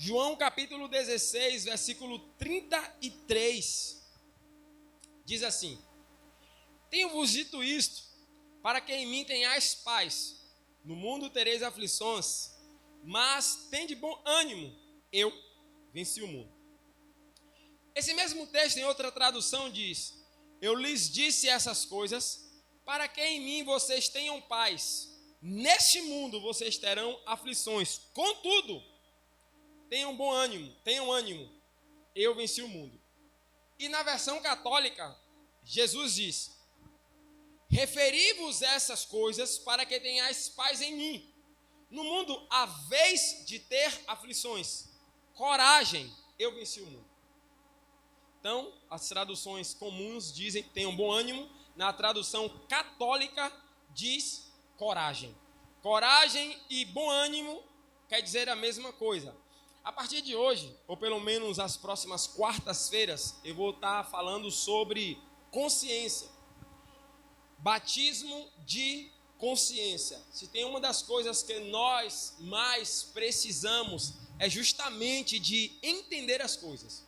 João capítulo 16, versículo 33, diz assim: tenho-vos dito isto, para que em mim tenhais paz. No mundo tereis aflições, mas tende bom ânimo, eu venci o mundo. Esse mesmo texto, em outra tradução, diz: eu lhes disse essas coisas, para que em mim vocês tenham paz. Neste mundo vocês terão aflições, contudo, tenham bom ânimo, eu venci o mundo. E na versão católica, Jesus diz: referi-vos essas coisas para que tenhais paz em mim. No mundo haveis de ter aflições. Coragem, eu venci o mundo. Então, as traduções comuns dizem tenham bom ânimo. Na tradução católica diz coragem. Coragem e bom ânimo quer dizer a mesma coisa. A partir de hoje, ou pelo menos as próximas quartas-feiras, eu vou estar falando sobre consciência. Batismo de consciência. Se tem uma das coisas que nós mais precisamos, é justamente de entender as coisas.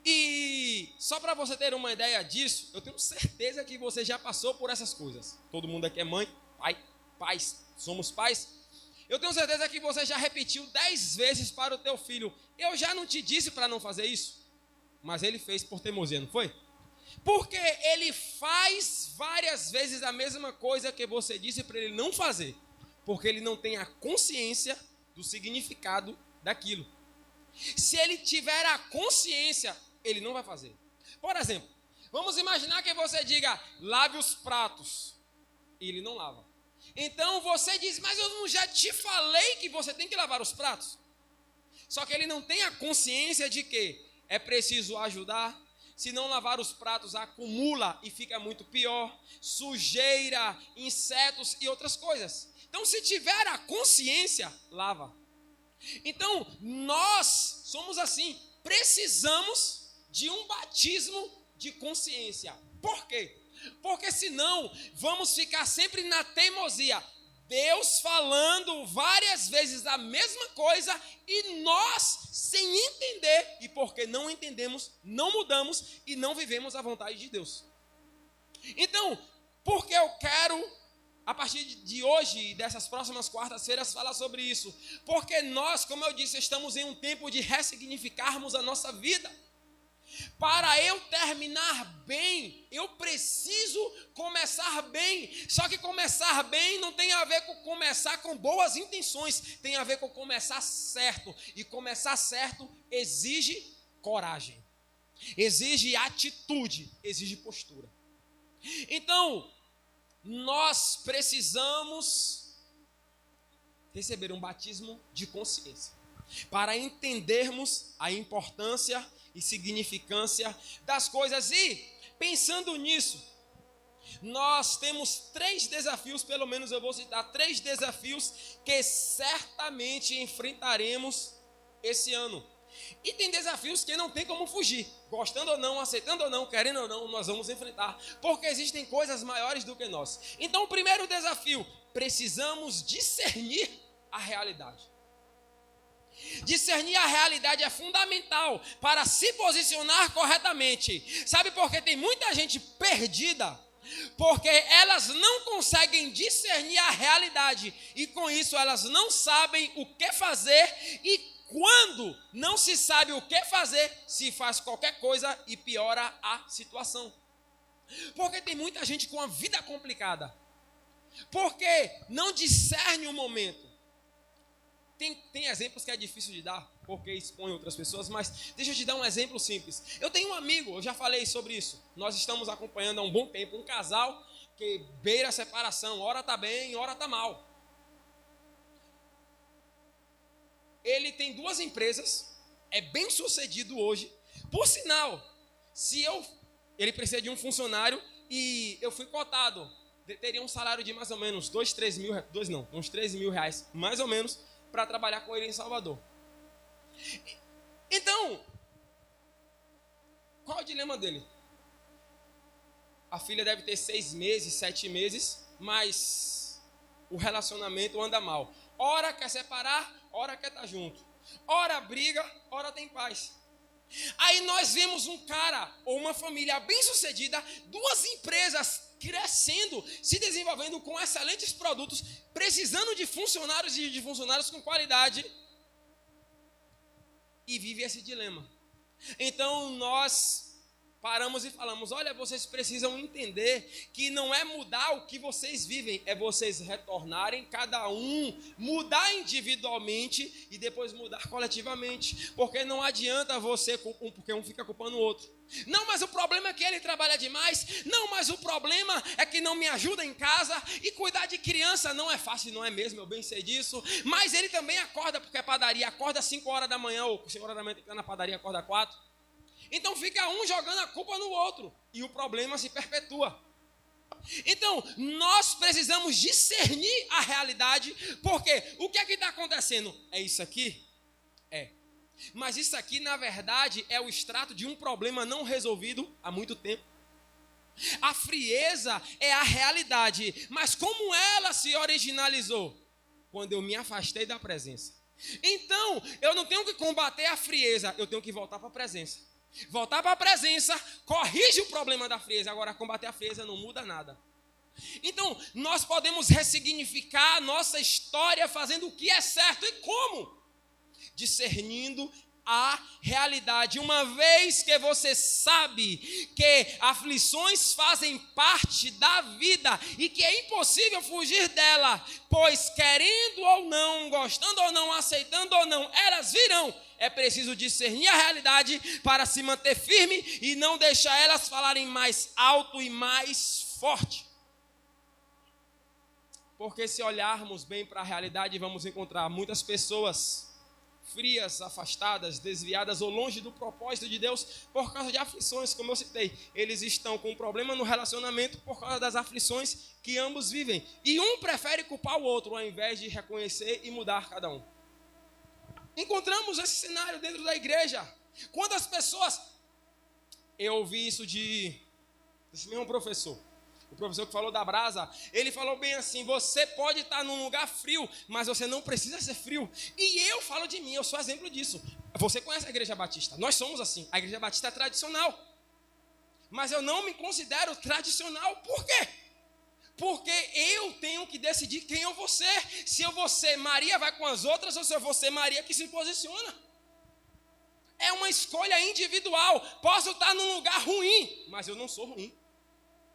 E só para você ter uma ideia disso, eu tenho certeza que você já passou por essas coisas. Todo mundo aqui é mãe, pai, pais, somos pais. Eu tenho certeza que você já repetiu 10 vezes para o teu filho: eu já não te disse para não fazer isso. Mas ele fez por teimosia, não foi? Porque ele faz várias vezes a mesma coisa que você disse para ele não fazer. Porque ele não tem a consciência do significado daquilo. Se ele tiver a consciência, ele não vai fazer. Por exemplo, vamos imaginar que você diga: lave os pratos. E ele não lava. Então você diz: mas eu não já te falei que você tem que lavar os pratos? Só que ele não tem a consciência de que é preciso ajudar. Se não lavar os pratos, acumula e fica muito pior. Sujeira, insetos e outras coisas. Então, se tiver a consciência, lava. Então, nós somos assim. Precisamos de um batismo de consciência. Por quê? Porque senão vamos ficar sempre na teimosia. Deus falando várias vezes a mesma coisa e nós sem entender. E porque não entendemos, não mudamos e não vivemos a vontade de Deus. Então, porque eu quero, a partir de hoje e dessas próximas quartas-feiras, falar sobre isso? Porque nós, como eu disse, estamos em um tempo de ressignificarmos a nossa vida. Para eu terminar bem, eu preciso começar bem. Só que começar bem não tem a ver com começar com boas intenções. Tem a ver com começar certo. E começar certo exige coragem. Exige atitude. Exige postura. Então, nós precisamos receber um batismo de consciência. Para entendermos a importância e significância das coisas. E, pensando nisso, nós temos 3 desafios, pelo menos eu vou citar 3 desafios que certamente enfrentaremos esse ano. E tem desafios que não tem como fugir. Gostando ou não, aceitando ou não, querendo ou não, nós vamos enfrentar. Porque existem coisas maiores do que nós. Então, o primeiro desafio: precisamos discernir a realidade. Discernir a realidade é fundamental para se posicionar corretamente. Sabe por que tem muita gente perdida? Porque elas não conseguem discernir a realidade. E com isso elas não sabem o que fazer. E quando não se sabe o que fazer, se faz qualquer coisa e piora a situação. Porque tem muita gente com a vida complicada. Porque não discerne o momento. Tem exemplos que é difícil de dar, porque expõe outras pessoas, mas deixa eu te dar um exemplo simples. Eu tenho um amigo, eu já falei sobre isso. Nós estamos acompanhando há um bom tempo um casal que beira a separação. Ora está bem, ora está mal. Ele tem 2 empresas, é bem sucedido hoje. Por sinal, ele precisa de um funcionário e eu fui cotado. Teria um salário de mais ou menos uns 3 mil reais, mais ou menos, para trabalhar com ele em Salvador. Então, qual é o dilema dele? A filha deve ter 6 meses, 7 meses, mas o relacionamento anda mal. Ora quer separar, ora quer estar junto. Ora briga, ora tem paz. Aí nós vemos um cara ou uma família bem-sucedida, duas empresas crescendo, se desenvolvendo com excelentes produtos, precisando de funcionários e de funcionários com qualidade, e vive esse dilema. Então nós paramos e falamos: olha, vocês precisam entender que não é mudar o que vocês vivem, é vocês retornarem, cada um, mudar individualmente e depois mudar coletivamente. Porque não adianta você, porque um fica culpando o outro. Não, mas o problema é que ele trabalha demais. Não, mas o problema é que não me ajuda em casa. E cuidar de criança não é fácil, não é mesmo? Eu bem sei disso. Mas ele também acorda, porque é padaria, acorda às 5 horas da manhã, ou 5 horas da manhã tem que estar na padaria, acorda às 4. Então fica um jogando a culpa no outro e o problema se perpetua. Então nós precisamos discernir a realidade, porque o que é que está acontecendo? É isso aqui? É. Mas isso aqui na verdade é o extrato de um problema não resolvido há muito tempo. A frieza é a realidade, mas como ela se originalizou? Quando eu me afastei da presença. Então eu não tenho que combater a frieza, eu tenho que voltar para a presença. Voltar para a presença corrige o problema da frieza. Agora, combater a frieza não muda nada. Então, nós podemos ressignificar a nossa história fazendo o que é certo. E como? Discernindo a realidade. Uma vez que você sabe que aflições fazem parte da vida e que é impossível fugir dela, pois querendo ou não, gostando ou não, aceitando ou não, elas virão. É preciso discernir a realidade para se manter firme e não deixar elas falarem mais alto e mais forte. Porque se olharmos bem para a realidade, vamos encontrar muitas pessoas frias, afastadas, desviadas ou longe do propósito de Deus por causa de aflições, como eu citei. Eles estão com um problema no relacionamento por causa das aflições que ambos vivem. E um prefere culpar o outro ao invés de reconhecer e mudar cada um. Encontramos esse cenário dentro da igreja. Quando as pessoas... Eu ouvi isso desse mesmo professor. O professor que falou da brasa, ele falou bem assim: você pode estar num lugar frio, mas você não precisa ser frio. E eu falo de mim, eu sou exemplo disso. Você conhece a Igreja Batista? Nós somos assim. A Igreja Batista é tradicional. Mas eu não me considero tradicional. Por quê? Porque eu tenho que decidir quem eu vou ser. Se eu vou ser Maria, vai com as outras, ou se eu vou ser Maria que se posiciona. É uma escolha individual. Posso estar num lugar ruim, mas eu não sou ruim.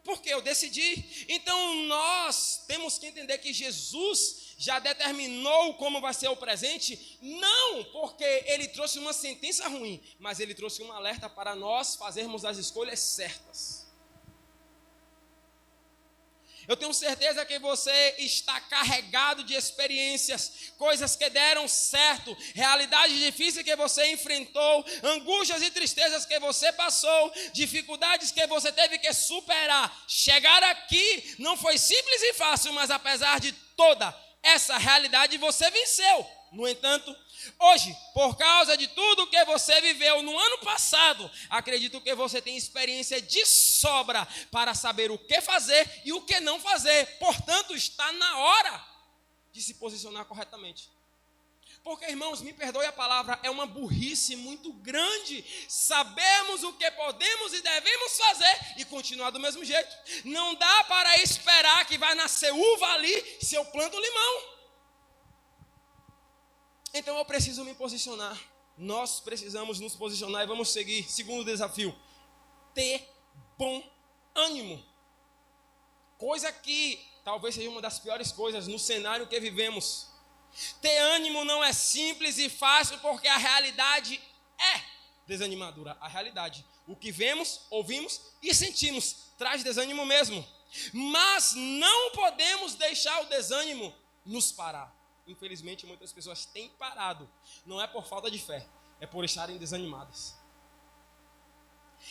Porque eu decidi. Então nós temos que entender que Jesus já determinou como vai ser o presente. Não porque ele trouxe uma sentença ruim, mas ele trouxe um alerta para nós fazermos as escolhas certas. Eu tenho certeza que você está carregado de experiências, coisas que deram certo, realidades difíceis que você enfrentou, angústias e tristezas que você passou, dificuldades que você teve que superar. Chegar aqui não foi simples e fácil, mas apesar de toda essa realidade você venceu. No entanto, hoje, por causa de tudo que você viveu no ano passado, acredito que você tem experiência de sobra para saber o que fazer e o que não fazer. Portanto, está na hora de se posicionar corretamente. Porque, irmãos, me perdoe a palavra, é uma burrice muito grande sabermos o que podemos e devemos fazer e continuar do mesmo jeito. Não dá para esperar que vai nascer uva ali se eu planto limão. Então eu preciso me posicionar. Nós precisamos nos posicionar e vamos seguir. Segundo desafio: ter bom ânimo. Coisa que talvez seja uma das piores coisas no cenário que vivemos. Ter ânimo não é simples e fácil, porque a realidade é desanimadora. A realidade, o que vemos, ouvimos e sentimos, traz desânimo mesmo. Mas não podemos deixar o desânimo nos parar. Infelizmente, muitas pessoas têm parado. Não é por falta de fé, é por estarem desanimadas.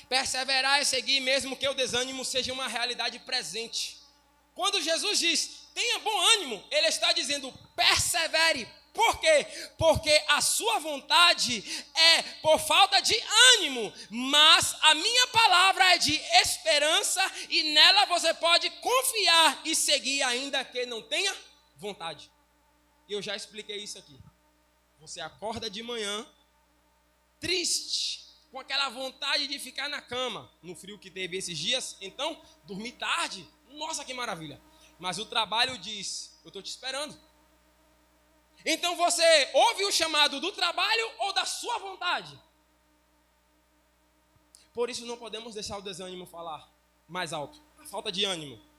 Perseverar é seguir mesmo que o desânimo seja uma realidade presente. Quando Jesus diz, tenha bom ânimo, Ele está dizendo, persevere. Por quê? Porque a sua vontade é por falta de ânimo, mas a minha palavra é de esperança e nela você pode confiar e seguir ainda que não tenha vontade. E eu já expliquei isso aqui. Você acorda de manhã triste, com aquela vontade de ficar na cama, no frio que teve esses dias, então dormir tarde, nossa, que maravilha. Mas o trabalho diz, eu estou te esperando. Então você ouve o chamado do trabalho ou da sua vontade? Por isso não podemos deixar o desânimo falar mais alto, a falta de ânimo.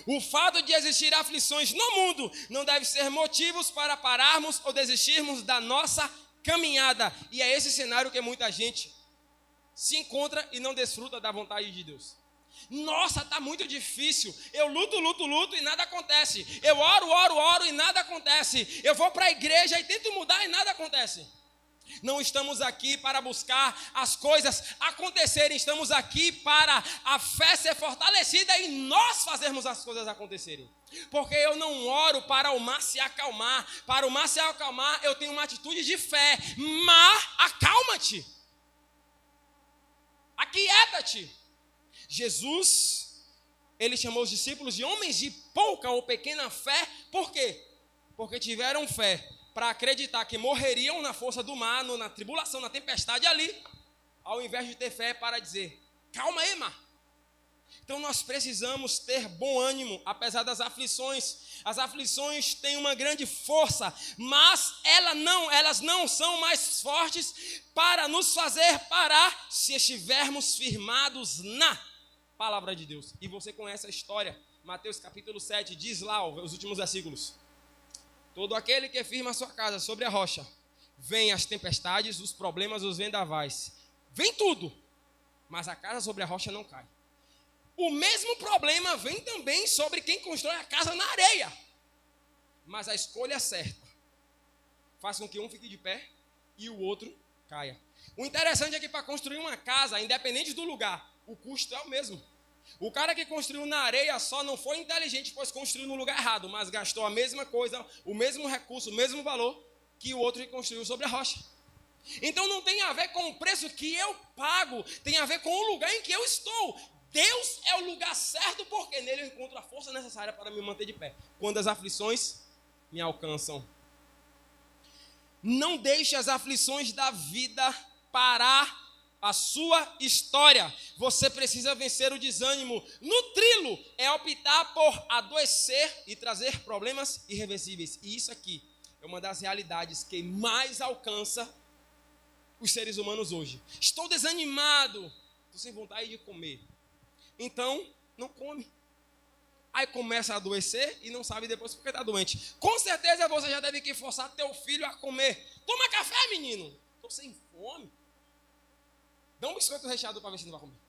O fato de existir aflições no mundo não deve ser motivos para pararmos ou desistirmos da nossa caminhada. E é esse cenário que muita gente se encontra e não desfruta da vontade de Deus. Nossa, está muito difícil. Eu luto e nada acontece. Eu oro e nada acontece. Eu vou para a igreja e tento mudar e nada acontece. Não estamos aqui para buscar as coisas acontecerem. Estamos aqui para a fé ser fortalecida e nós fazermos as coisas acontecerem. Porque eu não oro para o mar se acalmar. Para o mar se acalmar, eu tenho uma atitude de fé. Mar, acalma-te. Aquieta-te. Jesus, ele chamou os discípulos de homens de pouca ou pequena fé. Por quê? Porque tiveram fé para acreditar que morreriam na força do mar, na tribulação, na tempestade ali, ao invés de ter fé para dizer, calma aí, mar. Então nós precisamos ter bom ânimo, apesar das aflições. As aflições têm uma grande força, mas elas não são mais fortes para nos fazer parar se estivermos firmados na palavra de Deus. E você conhece a história, Mateus capítulo 7, diz lá os últimos versículos. Todo aquele que firma a sua casa sobre a rocha, vem as tempestades, os problemas, os vendavais. Vem tudo, mas a casa sobre a rocha não cai. O mesmo problema vem também sobre quem constrói a casa na areia. Mas a escolha certa faz com que um fique de pé e o outro caia. O interessante é que para construir uma casa, independente do lugar, o custo é o mesmo. O cara que construiu na areia só não foi inteligente, pois construiu no lugar errado, mas gastou a mesma coisa, o mesmo recurso, o mesmo valor que o outro que construiu sobre a rocha. Então não tem a ver com o preço que eu pago, tem a ver com o lugar em que eu estou. Deus é o lugar certo porque nele eu encontro a força necessária para me manter de pé. Quando as aflições me alcançam. Não deixe as aflições da vida parar a sua história. Você precisa vencer o desânimo. Nutri-lo é optar por adoecer e trazer problemas irreversíveis. E isso aqui é uma das realidades que mais alcança os seres humanos hoje. Estou desanimado, estou sem vontade de comer. Então, não come. Aí começa a adoecer e não sabe depois porque está doente. Com certeza você já deve que forçar teu filho a comer. Toma café, menino. Estou sem fome. Dá um biscoito recheado para ver se não vai comer.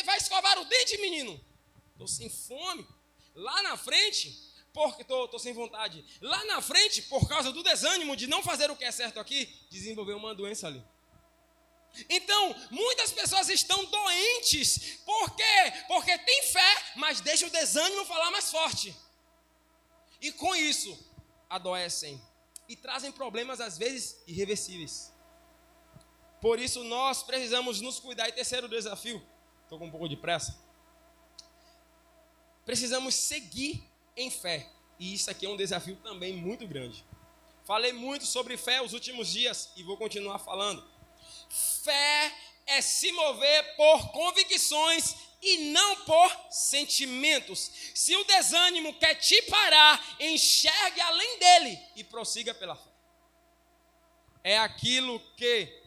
Vai escovar o dente, menino. Estou sem fome. Lá na frente, porque estou sem vontade. Lá na frente, por causa do desânimo de não fazer o que é certo aqui, desenvolveu uma doença ali. Então, muitas pessoas estão doentes. Por quê? Porque tem fé, mas deixa o desânimo falar mais forte. E com isso, adoecem. E trazem problemas, às vezes, irreversíveis. Por isso, nós precisamos nos cuidar. E terceiro desafio, estou com um pouco de pressa. Precisamos seguir em fé. E isso aqui é um desafio também muito grande. Falei muito sobre fé os últimos dias e vou continuar falando. Fé é se mover por convicções e não por sentimentos. Se o desânimo quer te parar, enxergue além dele e prossiga pela fé. É aquilo que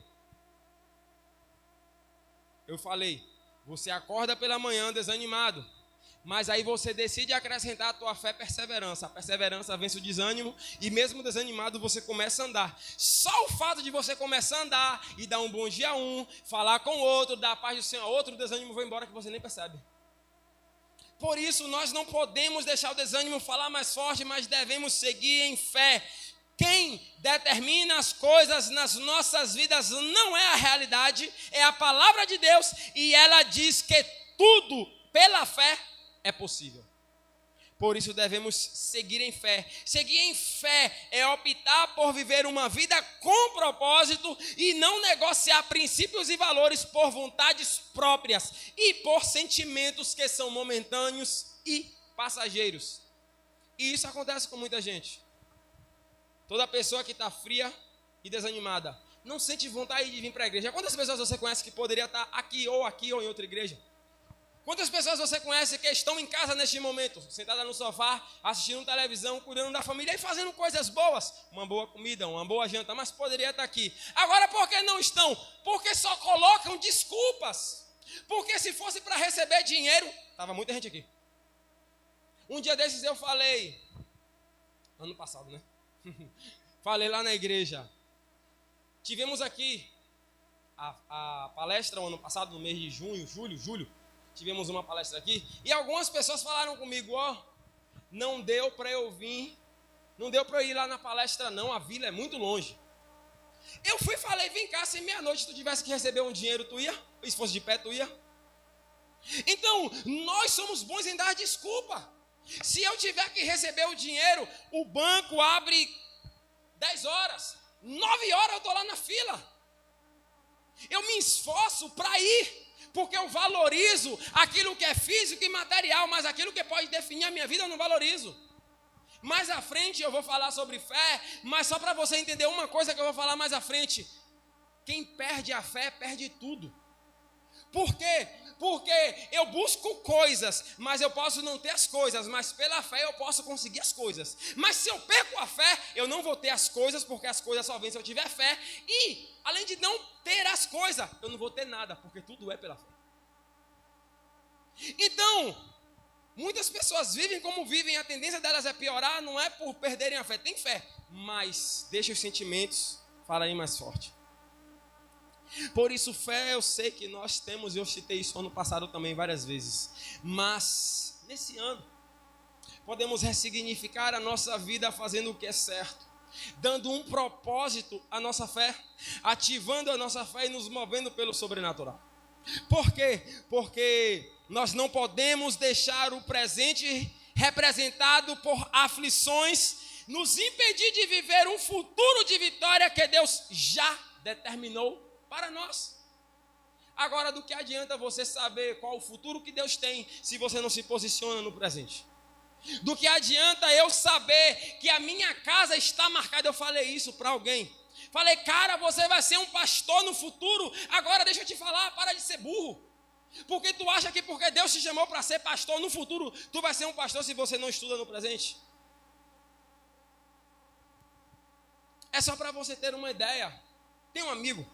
eu falei. Você acorda pela manhã desanimado, mas aí você decide acrescentar a tua fé perseverança. A perseverança vence o desânimo e mesmo desanimado você começa a andar. Só o fato de você começar a andar e dar um bom dia a um, falar com o outro, dar a paz do Senhor a outro, o desânimo vai embora que você nem percebe. Por isso nós não podemos deixar o desânimo falar mais forte, mas devemos seguir em fé. Quem determina as coisas nas nossas vidas não é a realidade, é a palavra de Deus e ela diz que tudo pela fé é possível. Por isso devemos seguir em fé. Seguir em fé é optar por viver uma vida com propósito e não negociar princípios e valores por vontades próprias e por sentimentos que são momentâneos e passageiros. E isso acontece com muita gente. Toda pessoa que está fria e desanimada não sente vontade de vir para a igreja. Quantas pessoas você conhece que poderia estar aqui ou em outra igreja? Quantas pessoas você conhece que estão em casa neste momento, sentada no sofá, assistindo televisão, cuidando da família e fazendo coisas boas? Uma boa comida, uma boa janta, mas poderia estar aqui. Agora, por que não estão? Porque só colocam desculpas. Porque se fosse para receber dinheiro, estava muita gente aqui. Um dia desses eu falei, ano passado, né? Falei lá na igreja. Tivemos aqui a palestra o ano passado, no mês de julho. Tivemos uma palestra aqui. E algumas pessoas falaram comigo, não deu para eu vir. Não deu para eu ir lá na palestra não, a vila é muito longe. Eu fui e falei, vem cá, se meia-noite tu tivesse que receber um dinheiro, tu ia? E se fosse de pé, tu ia? Então, nós somos bons em dar desculpa. Se eu tiver que receber o dinheiro, o banco abre 10 horas. 9 horas eu estou lá na fila. Eu me esforço para ir, porque eu valorizo aquilo que é físico e material, mas aquilo que pode definir a minha vida eu não valorizo. Mais à frente eu vou falar sobre fé, mas só para você entender uma coisa que eu vou falar mais à frente. Quem perde a fé, perde tudo. Por quê? Porque eu busco coisas, mas eu posso não ter as coisas, mas pela fé eu posso conseguir as coisas. Mas se eu perco a fé, eu não vou ter as coisas, porque as coisas só vêm se eu tiver fé. E, além de não ter as coisas, eu não vou ter nada, porque tudo é pela fé. Então, muitas pessoas vivem como vivem, a tendência delas é piorar, não é por perderem a fé, tem fé, mas deixa os sentimentos falarem mais forte. Por isso, fé eu sei que nós temos, e eu citei isso ano passado também várias vezes, mas nesse ano podemos ressignificar a nossa vida fazendo o que é certo, dando um propósito à nossa fé, ativando a nossa fé e nos movendo pelo sobrenatural. Por quê? Porque nós não podemos deixar o presente representado por aflições nos impedir de viver um futuro de vitória que Deus já determinou para nós. Agora, do que adianta você saber qual o futuro que Deus tem se você não se posiciona no presente? Do que adianta eu saber que a minha casa está marcada? Eu falei isso para alguém. Falei, cara, você vai ser um pastor no futuro. Agora deixa eu te falar, para de ser burro. Porque tu acha que porque Deus te chamou para ser pastor no futuro, tu vai ser um pastor se você não estuda no presente? É só para você ter uma ideia. Tem um amigo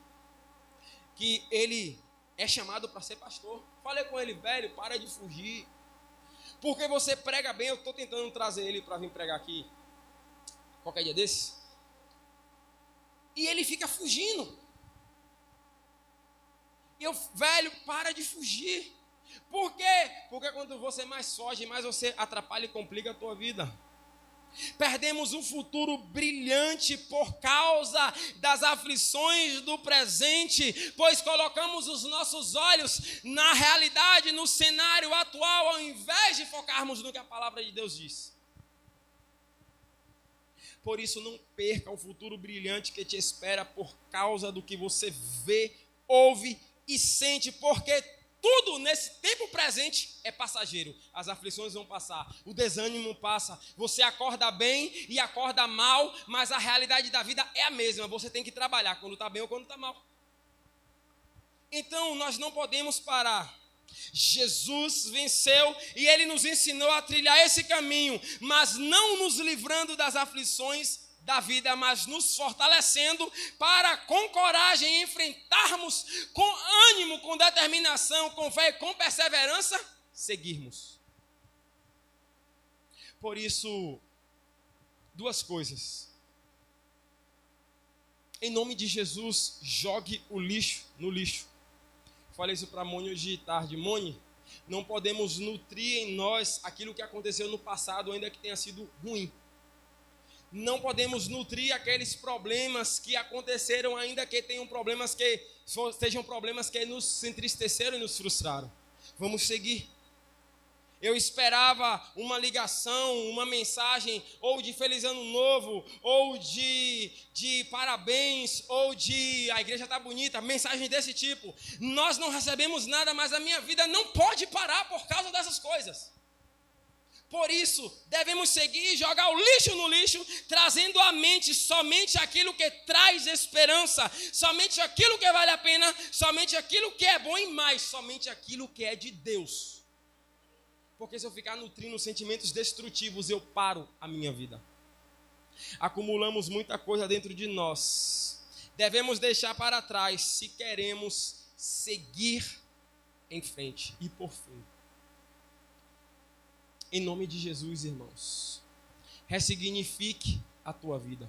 que ele é chamado para ser pastor. Falei com ele, velho, para de fugir. Porque você prega bem, eu estou tentando trazer ele para vir pregar aqui qualquer dia desse. E ele fica fugindo. E eu, velho, para de fugir. Por quê? Porque quando você mais foge, mais você atrapalha e complica a tua vida. Perdemos um futuro brilhante por causa das aflições do presente, pois colocamos os nossos olhos na realidade, no cenário atual, ao invés de focarmos no que a palavra de Deus diz. Por isso, não perca o futuro brilhante que te espera por causa do que você vê, ouve e sente, porque tudo nesse tempo presente é passageiro. As aflições vão passar, o desânimo passa, você acorda bem e acorda mal, mas a realidade da vida é a mesma. Você tem que trabalhar quando está bem ou quando está mal. Então nós não podemos parar. Jesus venceu e Ele nos ensinou a trilhar esse caminho, mas não nos livrando das aflições da vida, mas nos fortalecendo para com coragem enfrentarmos, com ânimo, com determinação, com fé e com perseverança, seguirmos. Por isso, duas coisas. Em nome de Jesus, jogue o lixo no lixo. Falei isso para a Mônia hoje de tarde. Mônia, não podemos nutrir em nós aquilo que aconteceu no passado, ainda que tenha sido ruim. Não podemos nutrir aqueles problemas que aconteceram, ainda que tenham problemas que sejam problemas que nos entristeceram e nos frustraram. Vamos seguir. Eu esperava uma ligação, uma mensagem, ou de Feliz Ano Novo, ou de parabéns, ou de a igreja está bonita, mensagem desse tipo. Nós não recebemos nada, mas a minha vida não pode parar por causa dessas coisas. Por isso, devemos seguir e jogar o lixo no lixo, trazendo à mente somente aquilo que traz esperança, somente aquilo que vale a pena, somente aquilo que é bom e mais, somente aquilo que é de Deus. Porque se eu ficar nutrindo sentimentos destrutivos, eu paro a minha vida. Acumulamos muita coisa dentro de nós. Devemos deixar para trás se queremos seguir em frente e por fim. Em nome de Jesus, irmãos, ressignifique a tua vida.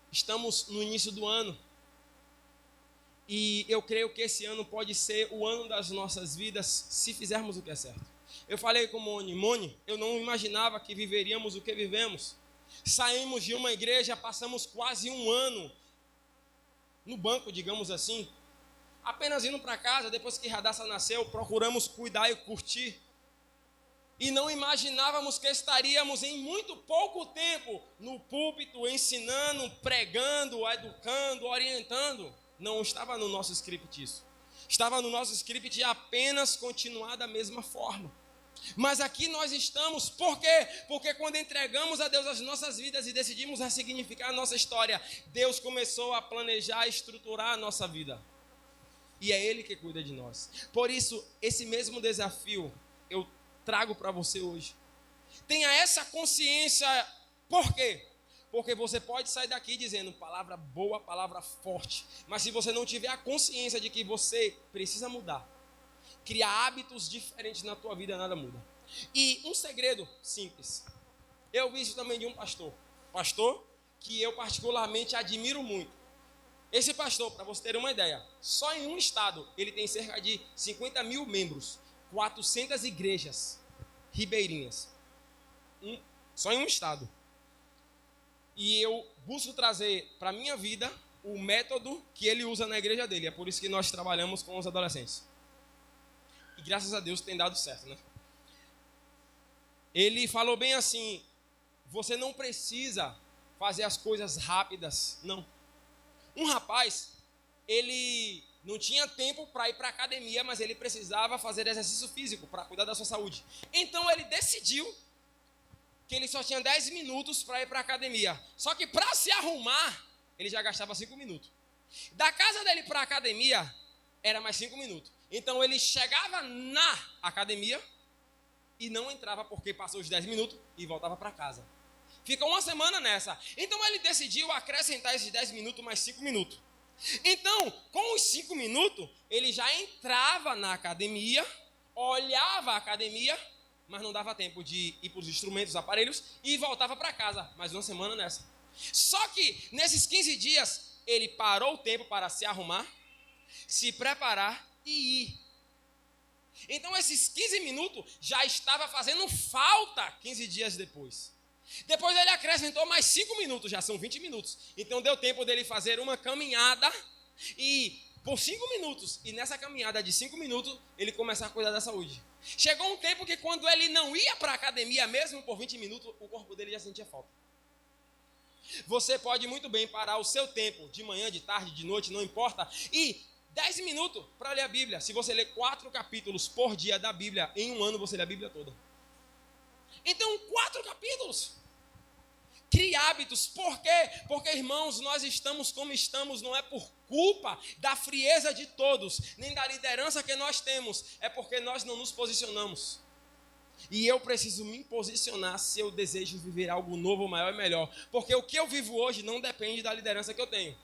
Estamos no início do ano e eu creio que esse ano pode ser o ano das nossas vidas se fizermos o que é certo. Eu falei com Moni, eu não imaginava que viveríamos o que vivemos. Saímos de uma igreja, passamos quase um ano no banco, digamos assim, apenas indo para casa. Depois que Radassa nasceu, procuramos cuidar e curtir. E não imaginávamos que estaríamos em muito pouco tempo no púlpito, ensinando, pregando, educando, orientando. Não estava no nosso script isso. Estava no nosso script apenas continuar da mesma forma. Mas aqui nós estamos, por quê? Porque quando entregamos a Deus as nossas vidas e decidimos ressignificar a nossa história, Deus começou a planejar, a estruturar a nossa vida. E é Ele que cuida de nós. Por isso, esse mesmo desafio eu trago para você hoje. Tenha essa consciência. Por quê? Porque você pode sair daqui dizendo palavra boa, palavra forte. Mas se você não tiver a consciência de que você precisa mudar, criar hábitos diferentes na tua vida, nada muda. E um segredo simples. Eu vi isso também de um pastor que eu particularmente admiro muito. Esse pastor, para você ter uma ideia, só em um estado ele tem cerca de 50 mil membros, 400 igrejas ribeirinhas. Só em um estado. E eu busco trazer para a minha vida o método que ele usa na igreja dele. É por isso que nós trabalhamos com os adolescentes. E graças a Deus tem dado certo, né? Ele falou bem assim: você não precisa fazer as coisas rápidas, não. Um rapaz, ele não tinha tempo para ir para a academia, mas ele precisava fazer exercício físico para cuidar da sua saúde. Então ele decidiu que ele só tinha 10 minutos para ir para a academia. Só que para se arrumar, ele já gastava 5 minutos. Da casa dele para a academia, era mais 5 minutos. Então ele chegava na academia e não entrava porque passou os 10 minutos e voltava para casa. Ficou uma semana nessa. Então ele decidiu acrescentar esses 10 minutos mais 5 minutos. Então, com os 5 minutos, ele já entrava na academia, olhava a academia, mas não dava tempo de ir para os instrumentos, os aparelhos, e voltava para casa. Mais uma semana nessa. Só que, nesses 15 dias, ele parou o tempo para se arrumar, se preparar e ir. Então, esses 15 minutos já estava fazendo falta 15 dias depois. Depois ele acrescentou mais 5 minutos, já são 20 minutos. Então deu tempo dele fazer uma caminhada e por 5 minutos. E nessa caminhada de 5 minutos, ele começar a cuidar da saúde. Chegou um tempo que quando ele não ia para a academia mesmo por 20 minutos, o corpo dele já sentia falta. Você pode muito bem parar o seu tempo, de manhã, de tarde, de noite, não importa, e 10 minutos para ler a Bíblia. Se você ler 4 capítulos por dia da Bíblia, em um ano você lê a Bíblia toda. Então, 4 capítulos. Crie hábitos. Por quê? Porque, irmãos, nós estamos como estamos, não é por culpa da frieza de todos, nem da liderança que nós temos, é porque nós não nos posicionamos. E eu preciso me posicionar se eu desejo viver algo novo, maior e melhor. Porque o que eu vivo hoje não depende da liderança que eu tenho.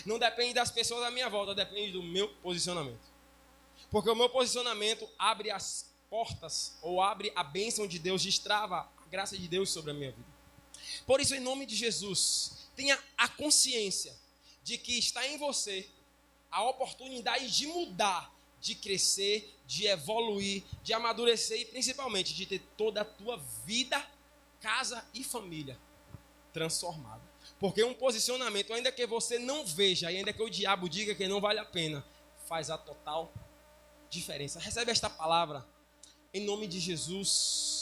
Não depende das pessoas à minha volta, depende do meu posicionamento. Porque o meu posicionamento abre as portas, ou abre a bênção de Deus, destrava a graça de Deus sobre a minha vida. Por isso, em nome de Jesus, tenha a consciência de que está em você a oportunidade de mudar, de crescer, de evoluir, de amadurecer e principalmente de ter toda a tua vida, casa e família transformada. Porque um posicionamento, ainda que você não veja, ainda que o diabo diga que não vale a pena, faz a total diferença. Recebe esta palavra em nome de Jesus.